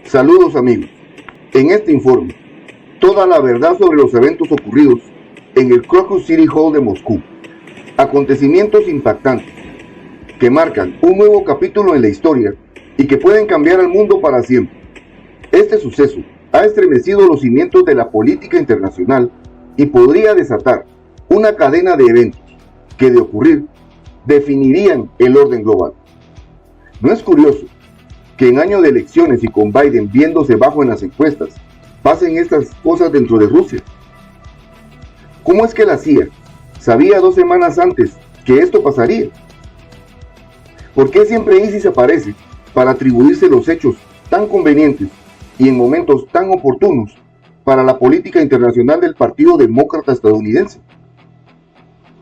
Saludos amigos. En este informe, toda la verdad sobre los eventos ocurridos en el Crocus City Hall de Moscú. Acontecimientos impactantes que marcan un nuevo capítulo en la historia y que pueden cambiar al mundo para siempre. Este suceso ha estremecido los cimientos de la política internacional y podría desatar una cadena de eventos que, de ocurrir, definirían el orden global. ¿No es curioso que en año de elecciones y con Biden viéndose bajo en las encuestas, pasen estas cosas dentro de Rusia? ¿Cómo es que la CIA sabía 2 semanas antes que esto pasaría? ¿Por qué siempre ISIS aparece para atribuirse los hechos tan convenientes y en momentos tan oportunos para la política internacional del Partido Demócrata estadounidense?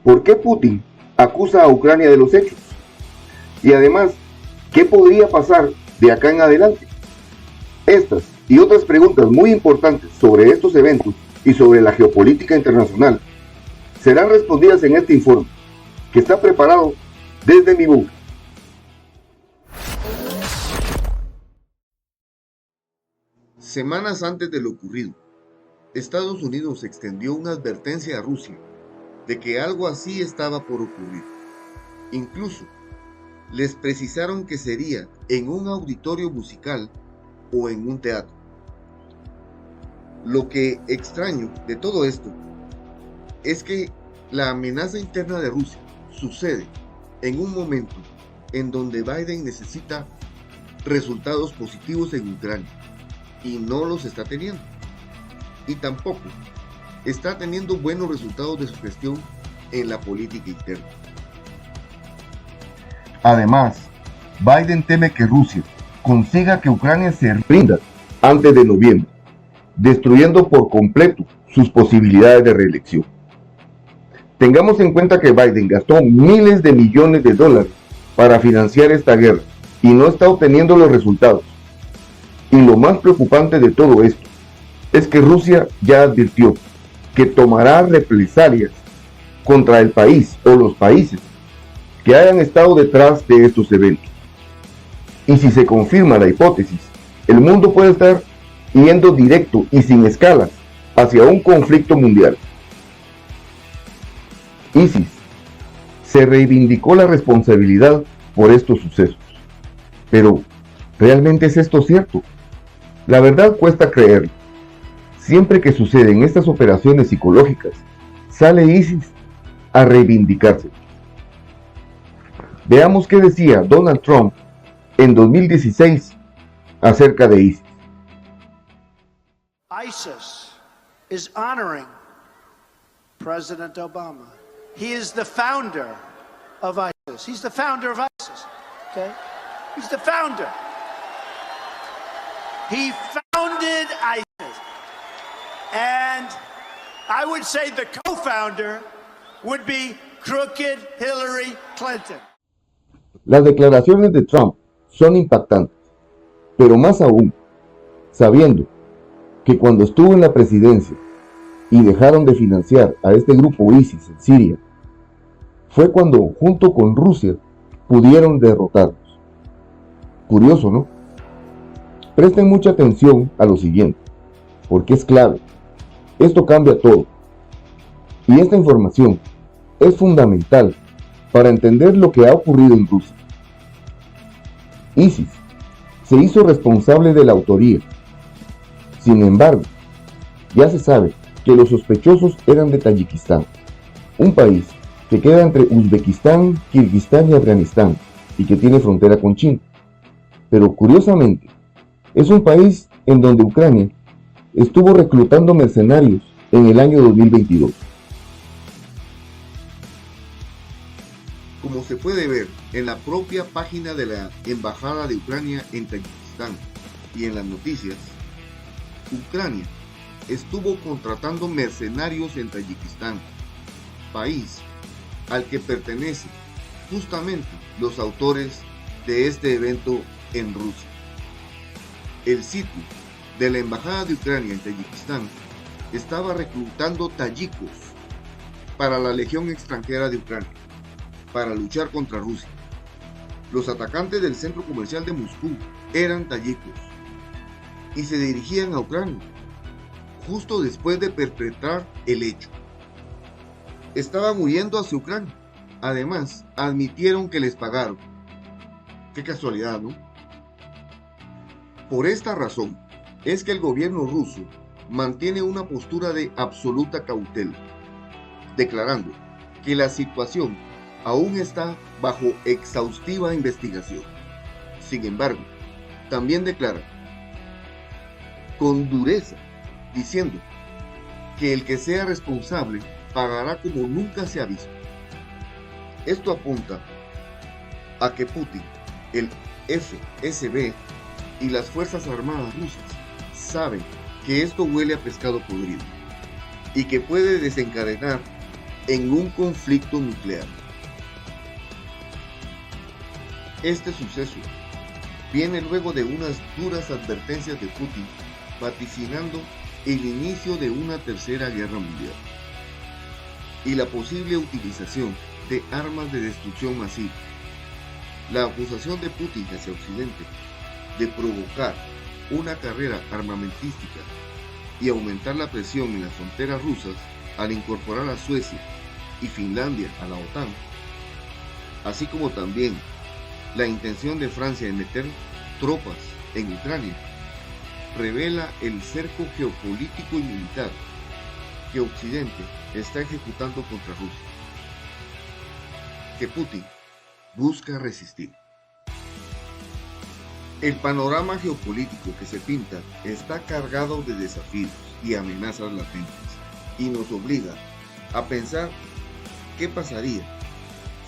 ¿Por qué Putin acusa a Ucrania de los hechos? Y además, ¿qué podría pasar de acá en adelante? Estas y otras preguntas muy importantes sobre estos eventos y sobre la geopolítica internacional serán respondidas en este informe, que está preparado desde mi búnker. Semanas antes de lo ocurrido, Estados Unidos extendió una advertencia a Rusia de que algo así estaba por ocurrir. Incluso les precisaron que sería en un auditorio musical o en un teatro. Lo que extraño de todo esto es que la amenaza interna de Rusia sucede en un momento en donde Biden necesita resultados positivos en Ucrania y no los está teniendo. Y tampoco está teniendo buenos resultados de su gestión en la política interna. Además, Biden teme que Rusia consiga que Ucrania se rinda antes de noviembre, destruyendo por completo sus posibilidades de reelección. Tengamos en cuenta que Biden gastó miles de millones de dólares para financiar esta guerra y no está obteniendo los resultados. Y lo más preocupante de todo esto es que Rusia ya advirtió que tomará represalias contra el país o los países que hayan estado detrás de estos eventos. Y si se confirma la hipótesis, el mundo puede estar yendo directo y sin escalas hacia un conflicto mundial. ISIS se reivindicó la responsabilidad por estos sucesos. Pero, ¿realmente es esto cierto? La verdad cuesta creerlo. Siempre que suceden estas operaciones psicológicas, sale ISIS a reivindicarse. Veamos qué decía Donald Trump en 2016 acerca de ISIS. ISIS is honoring President Obama. He is the founder of ISIS. He's the founder of ISIS. Okay? He's the founder. He founded ISIS. And I would say the co-founder would be crooked Hillary Clinton. Las declaraciones de Trump son impactantes, pero más aún, sabiendo que cuando estuvo en la presidencia y dejaron de financiar a este grupo ISIS en Siria, fue cuando, junto con Rusia, pudieron derrotarlos. Curioso, ¿no? Presten mucha atención a lo siguiente, porque es clave. Esto cambia todo. Y esta información es fundamental para entender lo que ha ocurrido en Rusia. ISIS se hizo responsable de la autoría. Sin embargo, ya se sabe que los sospechosos eran de Tayikistán, un país que queda entre Uzbekistán, Kirguistán y Afganistán, y que tiene frontera con China. Pero curiosamente, es un país en donde Ucrania estuvo reclutando mercenarios en el año 2022. Como se puede ver en la propia página de la Embajada de Ucrania en Tayikistán y en las noticias, Ucrania estuvo contratando mercenarios en Tayikistán, país al que pertenecen justamente los autores de este evento en Rusia. El sitio de la Embajada de Ucrania en Tayikistán estaba reclutando tayikos para la Legión Extranjera de Ucrania, para luchar contra Rusia. Los atacantes del centro comercial de Moscú eran tayikos. y se dirigían a Ucrania, justo después de perpetrar el hecho. Estaban huyendo hacia Ucrania. Además, admitieron que les pagaron. Qué casualidad, ¿no? Por esta razón, es que el gobierno ruso mantiene una postura de absoluta cautela, declarando que la situación aún está bajo exhaustiva investigación. Sin embargo, también declara con dureza, diciendo que el que sea responsable pagará como nunca se ha visto. Esto apunta a que Putin, el FSB y las Fuerzas Armadas rusas saben que esto huele a pescado podrido y que puede desencadenar en un conflicto nuclear. Este suceso viene luego de unas duras advertencias de Putin vaticinando el inicio de una tercera guerra mundial y la posible utilización de armas de destrucción masiva. La acusación de Putin hacia Occidente de provocar una carrera armamentística y aumentar la presión en las fronteras rusas al incorporar a Suecia y Finlandia a la OTAN, así como también la intención de Francia de meter tropas en Ucrania, revela el cerco geopolítico y militar que Occidente está ejecutando contra Rusia, que Putin busca resistir. El panorama geopolítico que se pinta está cargado de desafíos y amenazas latentes y nos obliga a pensar qué pasaría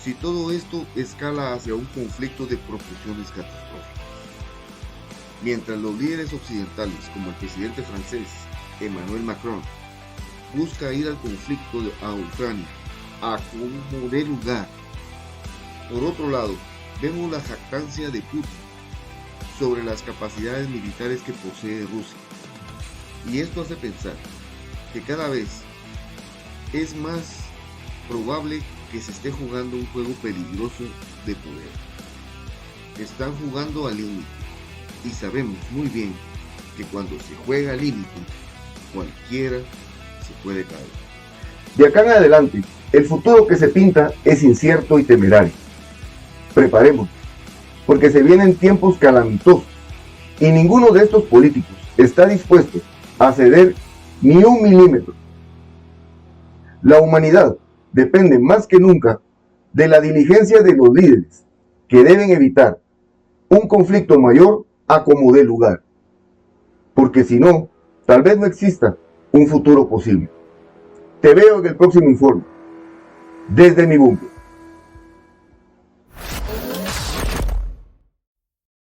si todo esto escala hacia un conflicto de proporciones catastróficas. Mientras los líderes occidentales, como el presidente francés Emmanuel Macron, busca ir al conflicto a Ucrania a como dé lugar, por otro lado, vemos la jactancia de Putin sobre las capacidades militares que posee Rusia. Y esto hace pensar que cada vez es más probable que se esté jugando un juego peligroso de poder. Están jugando al límite y sabemos muy bien que cuando se juega al límite, cualquiera se puede caer. De acá en adelante, el futuro que se pinta es incierto y temerario. Preparemos, porque se vienen tiempos calamitosos y ninguno de estos políticos está dispuesto a ceder ni un milímetro. La humanidad depende más que nunca de la diligencia de los líderes que deben evitar un conflicto mayor a como dé lugar, porque si no, tal vez no exista un futuro posible. Te veo en el próximo informe, desde mi búnker.